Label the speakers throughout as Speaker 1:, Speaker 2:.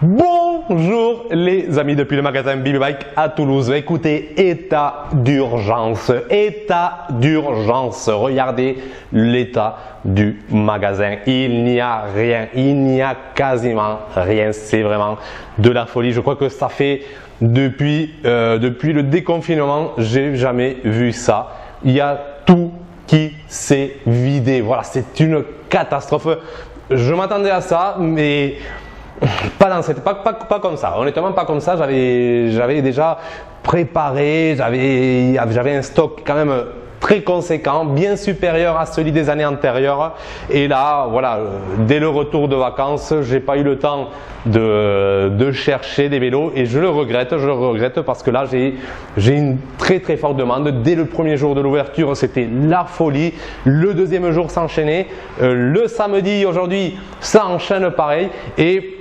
Speaker 1: Bonjour les amis depuis le magasin Bibi Bike à Toulouse. Écoutez, état d'urgence, regardez l'état du magasin. Il n'y a rien, il n'y a quasiment rien, c'est vraiment de la folie. Je crois que ça fait depuis le déconfinement, j'ai jamais vu ça. Il y a tout qui s'est vidé, voilà, c'est une catastrophe. Je m'attendais à ça, mais pas comme ça, honnêtement pas comme ça. J'avais déjà préparé, j'avais un stock quand même très conséquent, bien supérieur à celui des années antérieures. Et là, voilà, dès le retour de vacances, j'ai pas eu le temps de chercher des vélos et je le regrette parce que là, j'ai une très forte demande. Dès le premier jour de l'ouverture, c'était la folie. Le deuxième jour s'enchaînait. Le samedi, aujourd'hui, ça enchaîne pareil. Et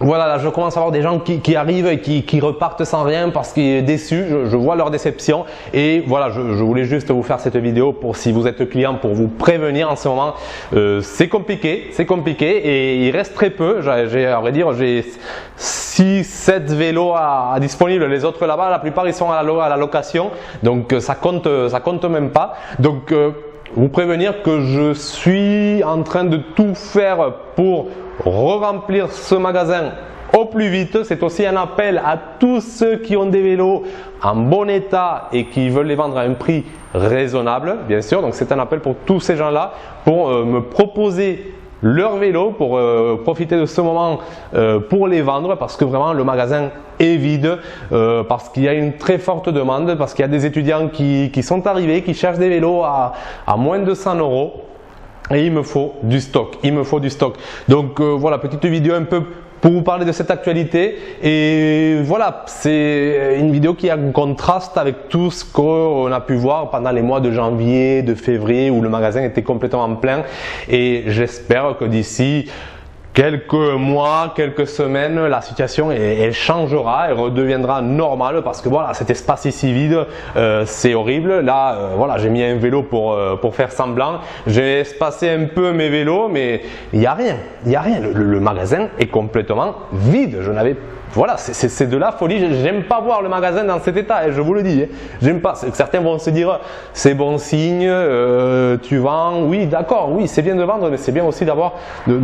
Speaker 1: voilà, là, je commence à avoir des gens qui arrivent et qui repartent sans rien parce qu'ils sont déçus. Je vois leur déception. Et voilà, je voulais juste vous faire cette vidéo pour, si vous êtes client, pour vous prévenir en ce moment. C'est compliqué et il reste très peu. À vrai dire, j'ai 6-7 vélos à disponibles. Les autres là-bas, la plupart ils sont à la location. Donc ça compte même pas. Donc vous prévenir que je suis en train de tout faire pour re-remplir ce magasin au plus vite. C'est aussi un appel à tous ceux qui ont des vélos en bon état et qui veulent les vendre à un prix raisonnable, bien sûr. Donc c'est un appel pour tous ces gens-là pour me proposer leur vélo, pour profiter de ce moment pour les vendre, parce que vraiment le magasin est vide, parce qu'il y a une très forte demande, parce qu'il y a des étudiants qui sont arrivés, qui cherchent des vélos à moins de 100 €. Et il me faut du stock, Donc voilà, petite vidéo un peu pour vous parler de cette actualité. Et voilà, c'est une vidéo qui a un contraste avec tout ce qu'on a pu voir pendant les mois de janvier, de février, où le magasin était complètement plein. Et j'espère que d'ici quelques mois, quelques semaines, la situation elle changera, elle redeviendra normale, parce que voilà, cet espace ici vide, c'est horrible. Là, voilà, j'ai mis un vélo pour faire semblant. J'ai espacé un peu mes vélos, mais il n'y a rien, Le magasin est complètement vide. Voilà, c'est de la folie. J'aime pas voir le magasin dans cet état, et je vous le dis. J'aime pas. Certains vont se dire, c'est bon signe, tu vends. Oui, d'accord, oui, c'est bien de vendre, mais c'est bien aussi de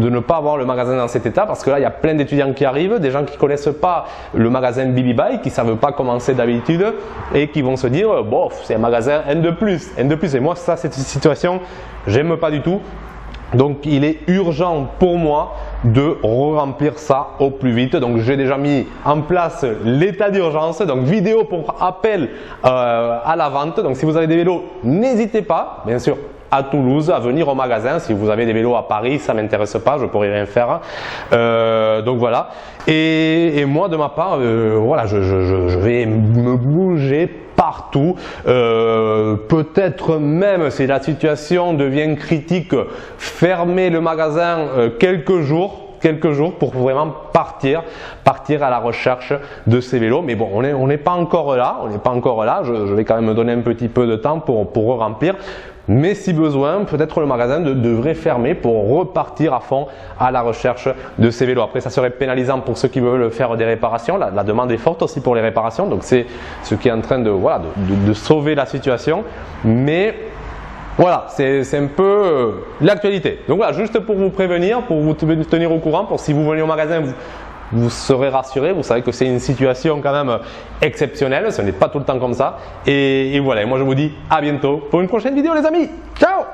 Speaker 1: ne pas avoir le magasin dans cet état, parce que là, il y a plein d'étudiants qui arrivent, des gens qui connaissent pas le magasin Bibi Bike, qui savent pas comment c'est d'habitude, et qui vont se dire, bof, c'est un magasin un de plus. Et moi, ça, cette situation, j'aime pas du tout. Donc il est urgent pour moi de remplir ça au plus vite. Donc j'ai déjà mis en place l'état d'urgence, donc vidéo pour appel à la vente. Donc si vous avez des vélos, n'hésitez pas, bien sûr, à Toulouse, à venir au magasin. Si vous avez des vélos à Paris, ça m'intéresse pas, je pourrais rien faire. Donc voilà. Et moi de ma part, voilà, je vais me bouger partout, peut-être même si la situation devient critique, fermer le magasin quelques jours pour vraiment partir à la recherche de ces vélos. Mais bon, on n'est pas encore là, je vais quand même me donner un petit peu de temps pour remplir. Mais si besoin, peut-être le magasin devrait fermer pour repartir à fond à la recherche de ces vélos. Après, ça serait pénalisant pour ceux qui veulent faire des réparations. La demande est forte aussi pour les réparations, donc c'est ce qui est en train de sauver la situation. Mais voilà, c'est un peu l'actualité. Donc voilà, juste pour vous prévenir, pour vous tenir au courant, pour si vous venez au magasin, vous serez rassurés. Vous savez que c'est une situation quand même exceptionnelle, ce n'est pas tout le temps comme ça. Et voilà, et moi je vous dis à bientôt pour une prochaine vidéo les amis. Ciao!